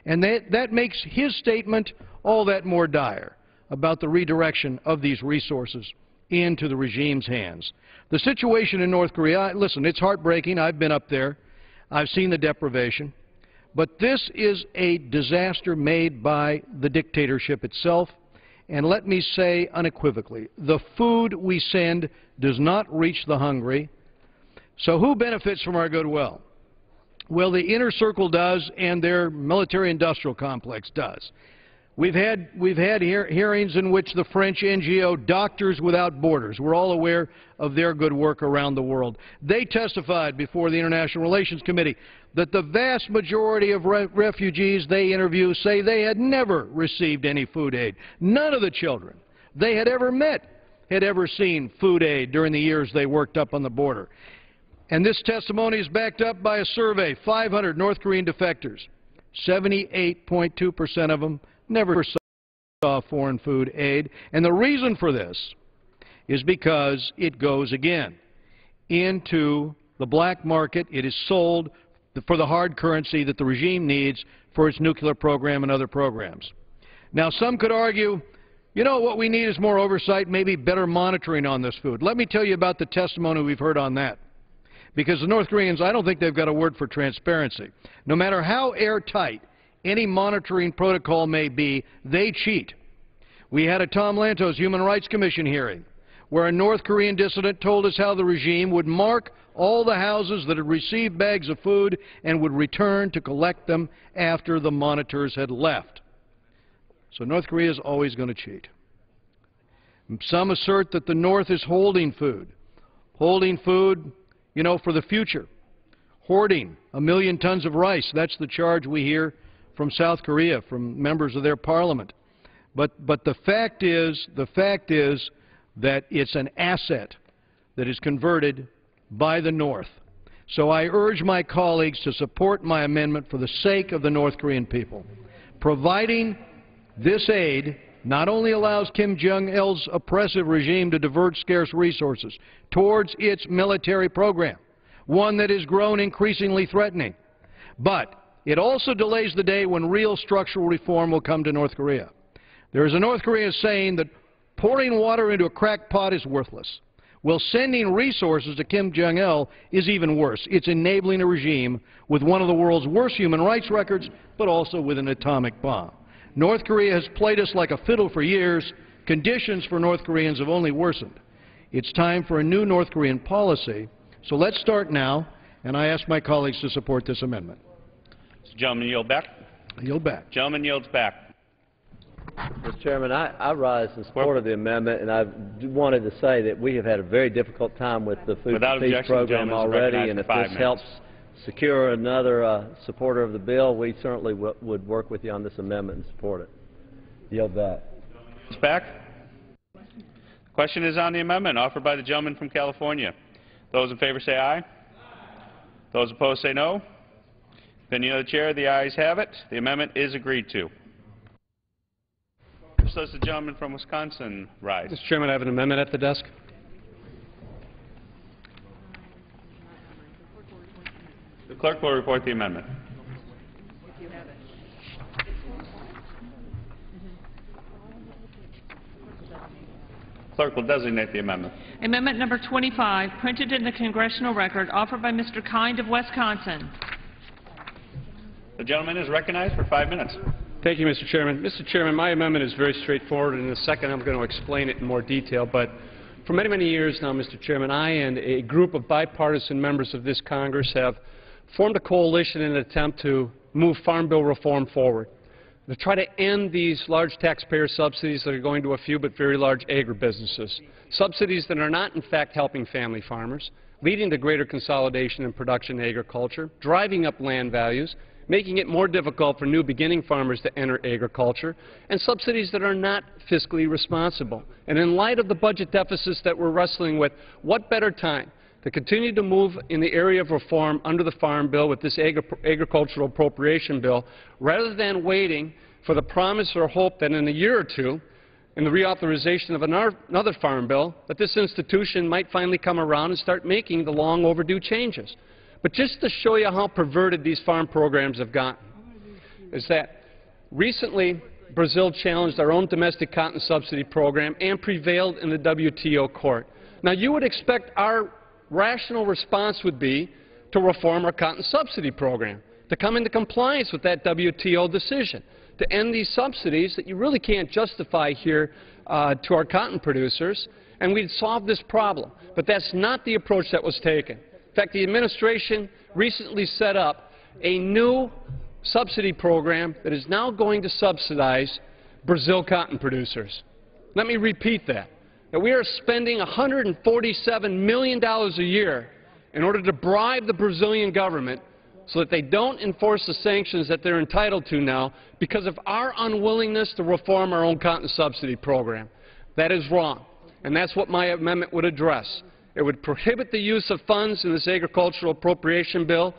and that makes his statement all that more dire about the redirection of these resources into the regime's hands. The situation in North Korea, listen, it's heartbreaking. I've been up there. I've seen the deprivation. But this is a disaster made by the dictatorship itself. And let me say unequivocally, the food we send does not reach the hungry. So who benefits from our goodwill? Well, the inner circle does, and their military-industrial complex does. We've had hearings in which the French NGO Doctors Without Borders, we're all aware of their good work around the world. They testified before the International Relations Committee that the vast majority of refugees they interview say they had never received any food aid. None of the children they had ever met had ever seen food aid during the years they worked up on the border. And this testimony is backed up by a survey, 500 North Korean defectors. 78.2% of them never saw foreign food aid. And the reason for this is because it goes, again, into the black market. It is sold for the hard currency that the regime needs for its nuclear program and other programs. Now, some could argue You know, what we need is more oversight, maybe better monitoring on this food. Let me tell you about the testimony we've heard on that. Because the North Koreans, I don't think they've got a word for transparency. No matter how airtight any monitoring protocol may be, they cheat. We had a Tom Lantos Human Rights Commission hearing where a North Korean dissident told us how the regime would mark all the houses that had received bags of food and would return to collect them after the monitors had left. So North Korea is always going to cheat. Some assert that the North is holding food, you know, for the future. Hoarding 1 million tons of rice. That's the charge we hear from South Korea, from members of their parliament. But the fact is that it's an asset that is converted by the North. So I urge my colleagues to support my amendment for the sake of the North Korean people. Providing this aid not only allows Kim Jong-il's oppressive regime to divert scarce resources towards its military program, one that has grown increasingly threatening, but it also delays the day when real structural reform will come to North Korea. There is a North Korean saying that pouring water into a cracked pot is worthless. Well, sending resources to Kim Jong-il is even worse. It's enabling a regime with one of the world's worst human rights records, but also with an atomic bomb. North Korea has played us like a fiddle for years. Conditions for North Koreans have only worsened. It's time for a new North Korean policy. So let's start now, and I ask my colleagues to support this amendment. Does the gentleman yield back? I yield back. Gentleman yields back. Mr. Chairman, I rise in support of the amendment, and I wanted to say that we have had a very difficult time with the Food for Peace program already, and if this helps secure another supporter of the bill, we certainly would work with you on this amendment and support it. Yield back. It's back. The question is on the amendment offered by the gentleman from California. Those in favor say aye. Those opposed say no. Opinion of the chair, the ayes have it. The amendment is agreed to. Does the gentleman from Wisconsin rise? Mr. Chairman, I have an amendment at the desk. The clerk will report the amendment. Clerk will designate the amendment. Amendment number 25, printed in the Congressional Record, offered by Mr. Kind of Wisconsin. The gentleman is recognized for 5 minutes. Thank you, Mr. Chairman. Mr. Chairman, my amendment is very straightforward, and in a second I'm going to explain it in more detail. But for many, many years now, Mr. Chairman, I and a group of bipartisan members of this Congress have formed a coalition in an attempt to move Farm Bill reform forward, to try to end these large taxpayer subsidies that are going to a few but very large agribusinesses, subsidies that are not, in fact, helping family farmers, leading to greater consolidation in production agriculture, driving up land values, making it more difficult for new beginning farmers to enter agriculture, and subsidies that are not fiscally responsible. And in light of the budget deficits that we're wrestling with, what better time to continue to move in the area of reform under the Farm Bill with this agricultural appropriation bill, rather than waiting for the promise or hope that in a year or two, in the reauthorization of another Farm Bill, that this institution might finally come around and start making the long overdue changes. But just to show you how perverted these farm programs have gotten, is that recently Brazil challenged our own domestic cotton subsidy program and prevailed in the WTO court. Now, you would expect our rational response would be to reform our cotton subsidy program, to come into compliance with that WTO decision, to end these subsidies that you really can't justify here to our cotton producers, and we'd solve this problem. But that's not the approach that was taken. In fact, the administration recently set up a new subsidy program that is now going to subsidize Brazil cotton producers. Let me repeat that. That we are spending $147 million a year in order to bribe the Brazilian government so that they don't enforce the sanctions that they're entitled to now because of our unwillingness to reform our own cotton subsidy program. That is wrong, and that's what my amendment would address. It would prohibit the use of funds in this agricultural appropriation bill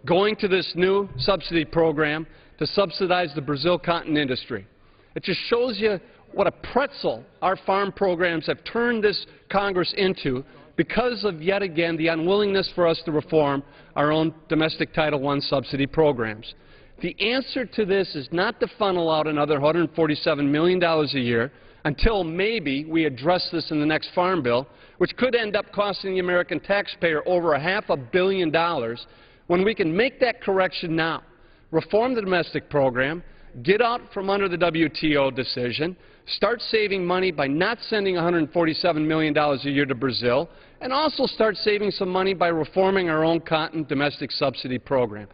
going to this new subsidy program to subsidize the Brazil cotton industry. It just shows you what a pretzel our farm programs have turned this Congress into because of, yet again, the unwillingness for us to reform our own domestic Title I subsidy programs. The answer to this is not to funnel out another $147 million a year until maybe we address this in the next Farm Bill, which could end up costing the American taxpayer over $500 million, when we can make that correction now, reform the domestic program, get out from under the WTO decision, start saving money by not sending $147 million a year to Brazil, and also start saving some money by reforming our own cotton domestic subsidy program.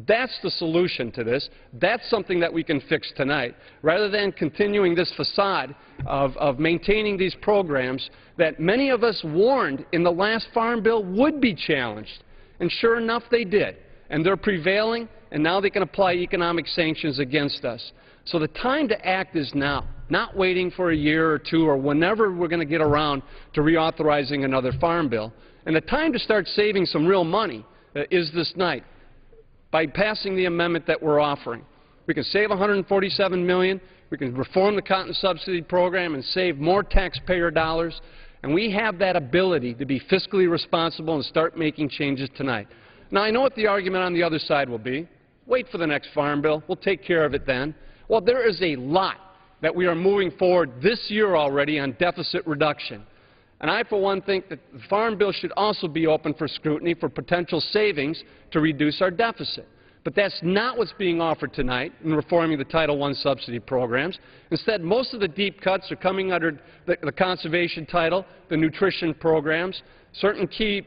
That's the solution to this. That's something that we can fix tonight, rather than continuing this facade of maintaining these programs that many of us warned in the last Farm Bill would be challenged. And sure enough, they did. And they're prevailing, and now they can apply economic sanctions against us. So the time to act is now, not waiting for a year or two or whenever we're going to get around to reauthorizing another Farm Bill. And the time to start saving some real money is this night, by passing the amendment that we're offering. We can save $147 million, we can reform the cotton subsidy program and save more taxpayer dollars, and we have that ability to be fiscally responsible and start making changes tonight. Now, I know what the argument on the other side will be. Wait for the next Farm Bill. We'll take care of it then. Well, there is a lot that we are moving forward this year already on deficit reduction. And I, for one, think that the Farm Bill should also be open for scrutiny for potential savings to reduce our deficit. But that's not what's being offered tonight in reforming the Title I subsidy programs. Instead, most of the deep cuts are coming under the conservation title, the nutrition programs, certain key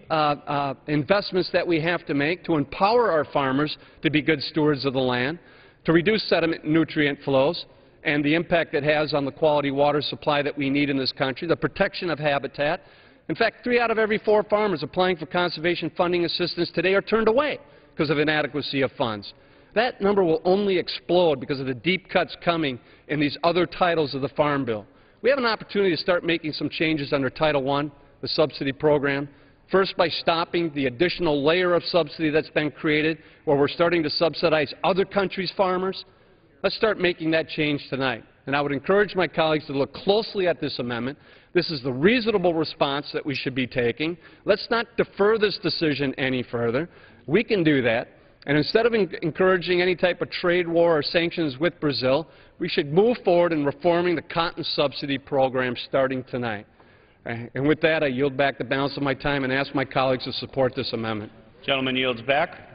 investments that we have to make to empower our farmers to be good stewards of the land, to reduce sediment and nutrient flows, and the impact it has on the quality water supply that we need in this country, the protection of habitat. In fact, 3 out of every 4 farmers applying for conservation funding assistance today are turned away because of inadequacy of funds. That number will only explode because of the deep cuts coming in these other titles of the Farm Bill. We have an opportunity to start making some changes under Title I, the subsidy program, first by stopping the additional layer of subsidy that's been created where we're starting to subsidize other countries' farmers. Let's start making that change tonight. And I would encourage my colleagues to look closely at this amendment. This is the reasonable response that we should be taking. Let's not defer this decision any further. We can do that. And instead of encouraging any type of trade war or sanctions with Brazil, we should move forward in reforming the cotton subsidy program starting tonight. And with that, I yield back the balance of my time and ask my colleagues to support this amendment. Gentleman yields back.